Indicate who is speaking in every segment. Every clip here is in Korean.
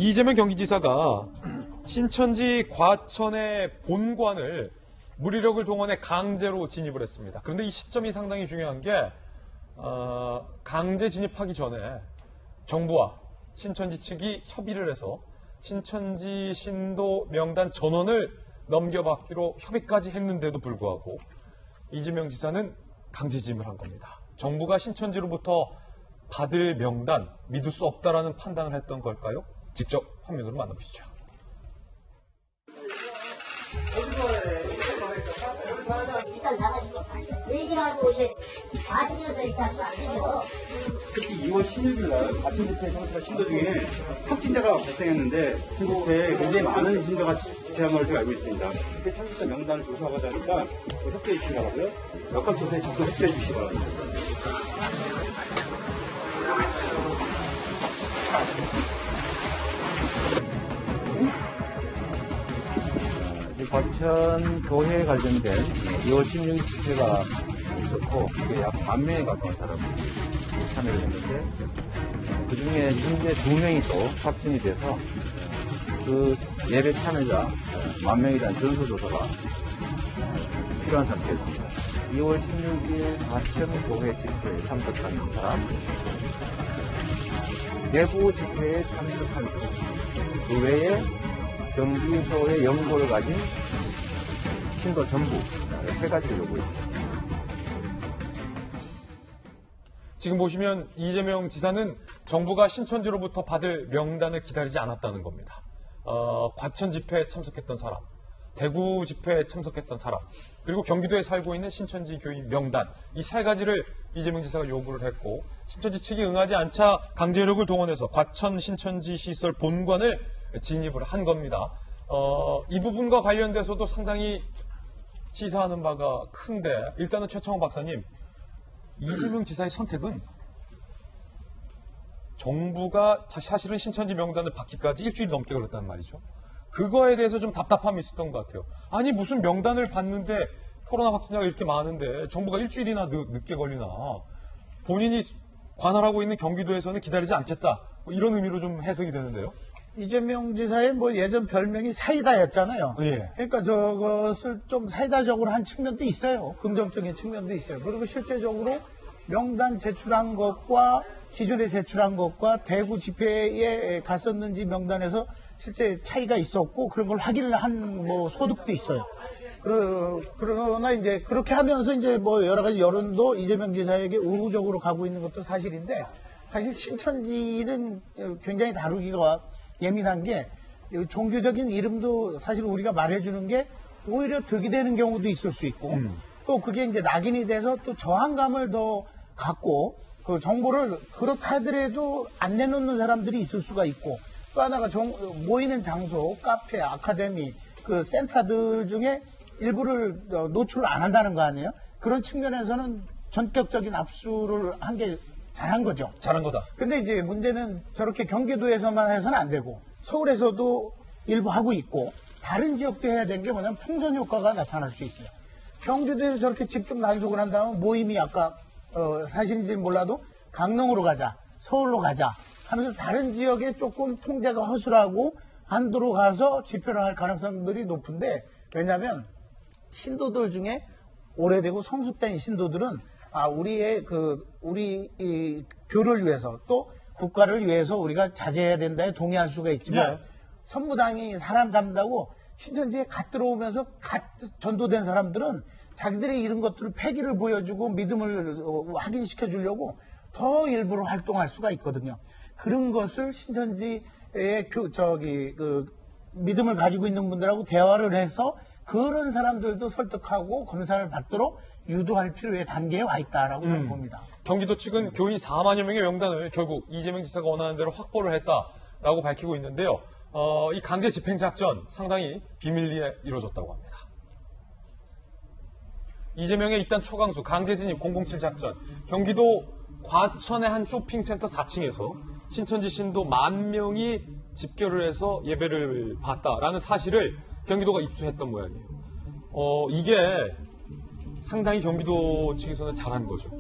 Speaker 1: 이재명 경기지사가 신천지 과천의 본관을 무리력을 동원해 강제로 진입을 했습니다. 그런데 이 시점이 상당히 중요한 게 강제 진입하기 전에 정부와 신천지 측이 협의를 해서 신천지 신도 명단 전원을 넘겨받기로 협의까지 했는데도 불구하고 이재명 지사는 강제 진입을 한 겁니다. 정부가 신천지로부터 받을 명단 믿을 수 없다라는 판단을 했던 걸까요? 직접 화면으로 만나보시죠.
Speaker 2: 일단 사가지고 얘기하고 이제 40년 더 이렇게 하면 안 되죠.
Speaker 3: 특히 2월 16일 날 과천 집회 성사 신도 중에 확진자가 발생했는데 그 집회에 굉장히 많은 신도가 집회한 걸로 제가 알고 있습니다. 집회 참석자 명단을 조사하고자 하니까 협조해 주시라고 하고요. 여권 조사에 적극 협조해 주시기 바랍니다.
Speaker 4: 과천 교회에 관련된 2월 16일 집회가 있었고 그게 약 10,000명에 가까운 사람이 참여를 했는데 그중에 현재 2명이 또 확진이 돼서 그 예배 참여자 10,000명이라는 전수조사가 필요한 상태였습니다. 2월 16일 과천 교회 집회에 참석한 사람, 대구 집회에 참석한 사람, 그 외에 경기도의 연고를 가진 신도 전부 세 가지를 요구했습니다.
Speaker 1: 지금 보시면 이재명 지사는 정부가 신천지로부터 받을 명단을 기다리지 않았다는 겁니다. 과천 집회에 참석했던 사람, 대구 집회에 참석했던 사람, 그리고 경기도에 살고 있는 신천지 교인 명단, 이 세 가지를 이재명 지사가 요구를 했고 신천지 측이 응하지 않자 강제력을 동원해서 과천 신천지 시설 본관을 진입을 한 겁니다. 이 부분과 관련돼서도 상당히 시사하는 바가 큰데 일단은 최청원 박사님, 이재명 지사의 선택은 정부가 사실은 신천지 명단을 받기까지 일주일 넘게 걸렸다는 말이죠. 그거에 대해서 좀 답답함이 있었던 것 같아요. 아니 무슨 명단을 받는데 코로나 확진자가 이렇게 많은데 정부가 일주일이나 늦게 걸리나. 본인이 관할하고 있는 경기도에서는 기다리지 않겠다. 뭐 이런 의미로 좀 해석이 되는데요.
Speaker 5: 이재명 지사의 뭐 예전 별명이 사이다였잖아요.
Speaker 1: 예.
Speaker 5: 그러니까 저것을 좀 사이다적으로 한 측면도 있어요. 긍정적인 측면도 있어요. 그리고 실제적으로 명단 제출한 것과 기존에 제출한 것과 대구 집회에 갔었는지 명단에서 실제 차이가 있었고 그런 걸 확인을 한 뭐 소득도 있어요. 그러나 이제 그렇게 하면서 이제 뭐 여러 가지 여론도 이재명 지사에게 우호적으로 가고 있는 것도 사실인데 사실 신천지는 굉장히 다루기가 예민한 게 종교적인 이름도 사실 우리가 말해주는 게 오히려 득이 되는 경우도 있을 수 있고 또 그게 이제 낙인이 돼서 또 저항감을 더 갖고 그 정보를 그렇다 하더라도 안 내놓는 사람들이 있을 수가 있고 또 하나가 모이는 장소, 카페, 아카데미, 그 센터들 중에 일부를 노출을 안 한다는 거 아니에요? 그런 측면에서는 전격적인 압수를 한 게 잘한 거죠.
Speaker 1: 잘한 거다.
Speaker 5: 근데 이제 문제는 저렇게 경기도에서만 해서는 안 되고 서울에서도 일부 하고 있고 다른 지역도 해야 되는 게 뭐냐면 풍선 효과가 나타날 수 있어요. 경기도에서 저렇게 집중 단속을 한다면 모임이 아까 사실인지 몰라도 강릉으로 가자, 서울로 가자 하면서 다른 지역에 조금 통제가 허술하고 안도로 가서 집회를 할 가능성들이 높은데 왜냐하면 신도들 중에 오래되고 성숙된 신도들은 우리 이 교를 위해서 또 국가를 위해서 우리가 자제해야 된다에 동의할 수가 있지만 선무당이 사람 잡는다고 신천지에 갓 들어오면서 갓 전도된 사람들은 자기들의 이런 것들을 패기를 보여주고 믿음을 확인시켜 주려고 더 일부러 활동할 수가 있거든요. 그런 것을 신천지의 믿음을 가지고 있는 분들하고 대화를 해서 그런 사람들도 설득하고 검사를 받도록 유도할 필요의 단계에 와 있다라고 저는 봅니다.
Speaker 1: 경기도 측은 교인 4만여 명의 명단을 결국 이재명 지사가 원하는 대로 확보를 했다라고 밝히고 있는데요. 이 강제 집행 작전 상당히 비밀리에 이루어졌다고 합니다. 이재명의 일단 초강수 강제 진입 007 작전. 경기도 과천의 한 쇼핑센터 4층에서 신천지 신도 10,000명이 집결을 해서 예배를 봤다라는 사실을 경기도가 입수했던 모양이에요. 이게 상당히 경기도 측에서는 잘한 거죠.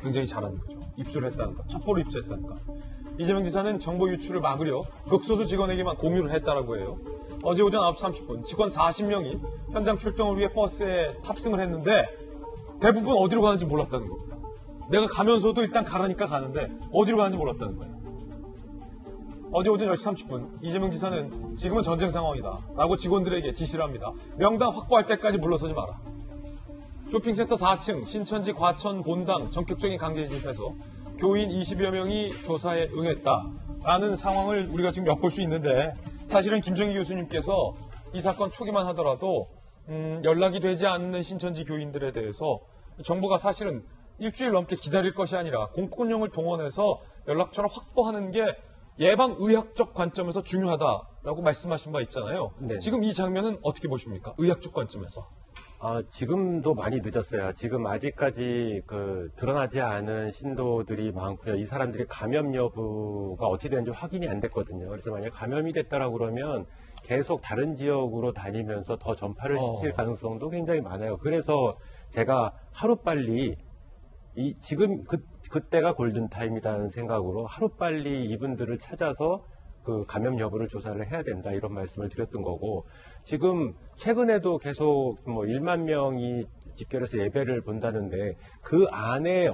Speaker 1: 굉장히 잘한 거죠. 입수를 했다는 것, 첩보를 입수했다는 것. 이재명 지사는 정보 유출을 막으려 극소수 직원에게만 공유를 했다라고 해요. 어제 오전 9시 30분 직원 40명이 현장 출동을 위해 버스에 탑승을 했는데 대부분 어디로 가는지 몰랐다는 겁니다. 내가 가면서도 일단 가라니까 가는데 어디로 가는지 몰랐다는 거예요. 어제 오전 10시 30분 이재명 지사는 지금은 전쟁 상황이다 라고 직원들에게 지시를 합니다. 명단 확보할 때까지 물러서지 마라. 쇼핑센터 4층 신천지 과천 본당 전격적인 강제 진입해서 교인 20여 명이 조사에 응했다라는 상황을 우리가 지금 엿볼 수 있는데 사실은 김정희 교수님께서 이 사건 초기만 하더라도 연락이 되지 않는 신천지 교인들에 대해서 정부가 사실은 일주일 넘게 기다릴 것이 아니라 공권력을 동원해서 연락처를 확보하는 게 예방의학적 관점에서 중요하다라고 말씀하신 바 있잖아요.
Speaker 6: 네.
Speaker 1: 지금 이 장면은 어떻게 보십니까? 의학적 관점에서.
Speaker 6: 지금도 많이 늦었어요. 지금 아직까지 드러나지 않은 신도들이 많고요. 이 사람들이 감염 여부가 어떻게 되는지 확인이 안 됐거든요. 그래서 만약 감염이 됐다라고 그러면 계속 다른 지역으로 다니면서 더 전파를 시킬 가능성도 굉장히 많아요. 그래서 제가 하루빨리 지금 그때가 골든타임이라는 생각으로 하루빨리 이분들을 찾아서 그 감염 여부를 조사를 해야 된다 이런 말씀을 드렸던 거고 지금 최근에도 계속 1만 명이 집결해서 예배를 본다는데 그 안에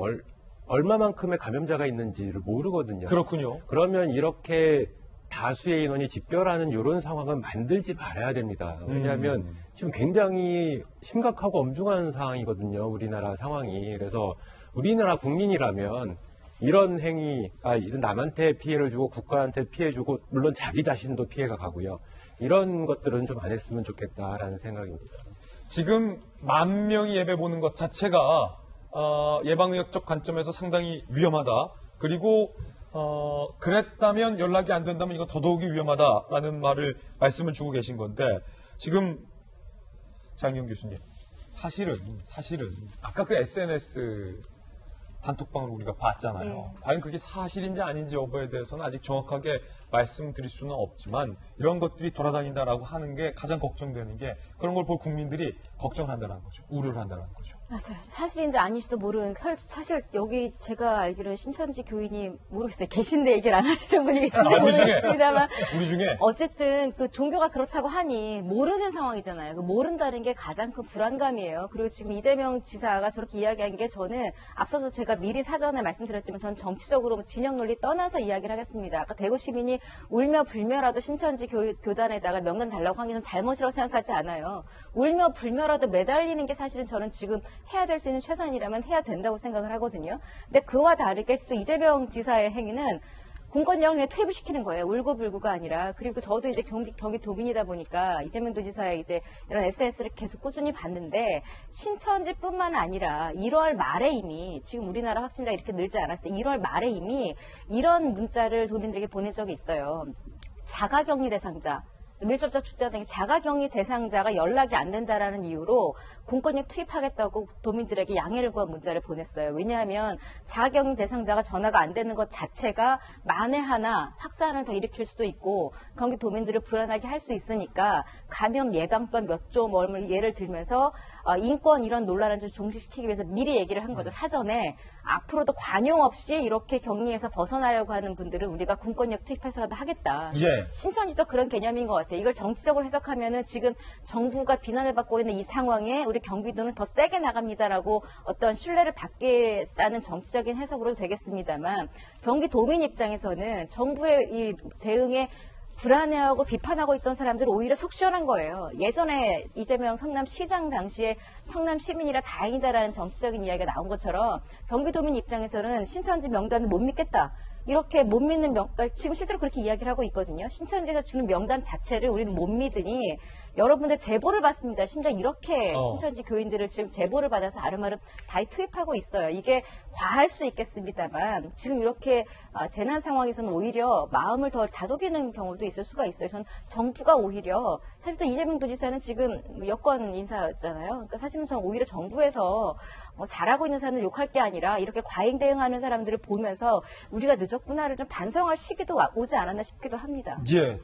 Speaker 6: 얼마만큼의 감염자가 있는지를 모르거든요.
Speaker 1: 그렇군요.
Speaker 6: 그러면 이렇게 다수의 인원이 집결하는 이런 상황은 만들지 말아야 됩니다. 왜냐하면 지금 굉장히 심각하고 엄중한 상황이거든요. 우리나라 상황이. 그래서 우리나라 국민이라면 이런 행위가 남한테 피해를 주고 국가한테 피해 주고 물론 자기 자신도 피해가 가고요. 이런 것들은 좀 안 했으면 좋겠다라는 생각입니다.
Speaker 1: 지금 10,000명이 예배 보는 것 자체가 예방의학적 관점에서 상당히 위험하다. 그리고 그랬다면 연락이 안 된다면 이건 더더욱이 위험하다라는 말씀을 주고 계신 건데 지금 장영 교수님 사실은 아까 그 SNS 단톡방을 우리가 봤잖아요. 과연 그게 사실인지 아닌지 여부에 대해서는 아직 정확하게 말씀드릴 수는 없지만 이런 것들이 돌아다닌다라고 하는 게 가장 걱정되는 게 그런 걸 볼 국민들이 걱정을 한다는 거죠. 우려를 한다는 거죠.
Speaker 7: 맞아요. 사실인지 아닌지도 모르는, 사실 여기 제가 알기로는 신천지 교인이 모르겠어요. 계신데 얘기를 안 하시는 분이 계신지 모르겠습니다만.
Speaker 1: 우리 중에.
Speaker 7: 어쨌든 그 종교가 그렇다고 하니 모르는 상황이잖아요. 그 모른다는 게 가장 큰 불안감이에요. 그리고 지금 이재명 지사가 저렇게 이야기한 게 저는 앞서서 제가 미리 사전에 말씀드렸지만 전 정치적으로 진영 논리 떠나서 이야기를 하겠습니다. 아까 대구 시민이 울며 불며라도 신천지 교단에다가 명단 달라고 한 게 전 잘못이라고 생각하지 않아요. 울며 불며라도 매달리는 게 사실은 저는 지금 해야 될 수 있는 최선이라면 해야 된다고 생각을 하거든요. 근데 그와 다르게 또 이재명 지사의 행위는 공권력을 투입을 시키는 거예요. 울고불고가 아니라. 그리고 저도 이제 경기도민이다 보니까 이재명 도지사의 이제 이런 SNS를 계속 꾸준히 봤는데 신천지뿐만 아니라 1월 말에 이미 지금 우리나라 확진자가 이렇게 늘지 않았을 때 1월 말에 이미 이런 문자를 도민들에게 보낸 적이 있어요. 자가격리 대상자. 밀접적 축자 등 자가격리 대상자가 연락이 안 된다라는 이유로 공권력 투입하겠다고 도민들에게 양해를 구한 문자를 보냈어요. 왜냐하면 자가격리 대상자가 전화가 안 되는 것 자체가 만에 하나 확산을 더 일으킬 수도 있고 경기 도민들을 불안하게 할 수 있으니까 감염 예방법 몇 조 뭘 예를 들면서 인권 이런 논란을 좀 종식시키기 위해서 미리 얘기를 한 거죠. 사전에 앞으로도 관용 없이 이렇게 격리에서 벗어나려고 하는 분들은 우리가 공권력 투입해서라도 하겠다.
Speaker 1: 예.
Speaker 7: 신천지도 그런 개념인 것 같아요. 이걸 정치적으로 해석하면은 지금 정부가 비난을 받고 있는 이 상황에 우리 경기도는 더 세게 나갑니다라고 어떤 신뢰를 받겠다는 정치적인 해석으로도 되겠습니다만 경기도민 입장에서는 정부의 이 대응에 불안해하고 비판하고 있던 사람들은 오히려 속 시원한 거예요. 예전에 이재명 성남시장 당시에 성남 시민이라 다행이다라는 정치적인 이야기가 나온 것처럼 경기도민 입장에서는 신천지 명단을 못 믿겠다. 이렇게 못 믿는 지금 실제로 그렇게 이야기를 하고 있거든요. 신천지에서 주는 명단 자체를 우리는 못 믿으니 여러분들 제보를 받습니다. 심지어 이렇게 신천지 교인들을 지금 제보를 받아서 아름아름 다 투입하고 있어요. 이게 과할 수 있겠습니다만 지금 이렇게 재난 상황에서는 오히려 마음을 더 다독이는 경우도 있을 수가 있어요. 전 정부가 오히려 사실 또 이재명 도지사는 지금 여권 인사였잖아요. 그러니까 사실은 전 오히려 정부에서 잘하고 있는 사람을 욕할 게 아니라 이렇게 과잉 대응하는 사람들을 보면서 우리가 늦었구나를 좀 반성할 시기도 오지 않았나 싶기도 합니다.
Speaker 1: 예.